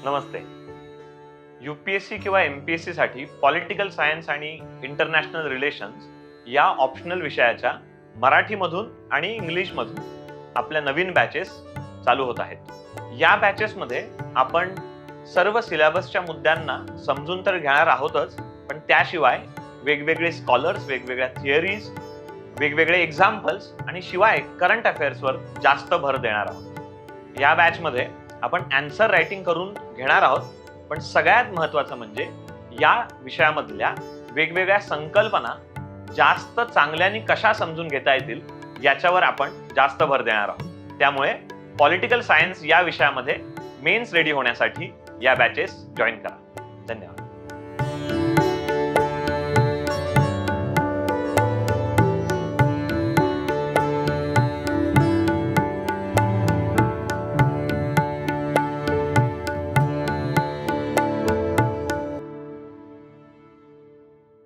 नमस्ते. UPSC किंवा MPSC साठी political science आणि इंटरनॅशनल रिलेशन्स या ऑप्शनल विषयाच्या मराठीमधून आणि इंग्लिशमधून आपल्या नवीन बॅचेस चालू होत आहेत. या बॅचेसमध्ये आपण सर्व सिलेबसच्या मुद्द्यांना समजून तर घेणार आहोतच, पण त्याशिवाय वेगवेगळे स्कॉलर्स, वेगवेगळ्या थिअरीज, वेगवेगळे एक्झाम्पल्स आणि शिवाय करंट अफेअर्सवर जास्त भर देणार आहोत. या बॅचमध्ये आपण आन्सर रायटिंग करून घेणार आहोत, पण सगळ्यात महत्त्वाचं म्हणजे या विषयामधल्या वेगवेगळ्या संकल्पना जास्त चांगल्याने कशा समजून घेता येतील याच्यावर आपण जास्त भर देणार आहोत. त्यामुळे पॉलिटिकल सायन्स या विषयामध्ये मेन्स रेडी होण्यासाठी या बॅचेस जॉईन करा. धन्यवाद.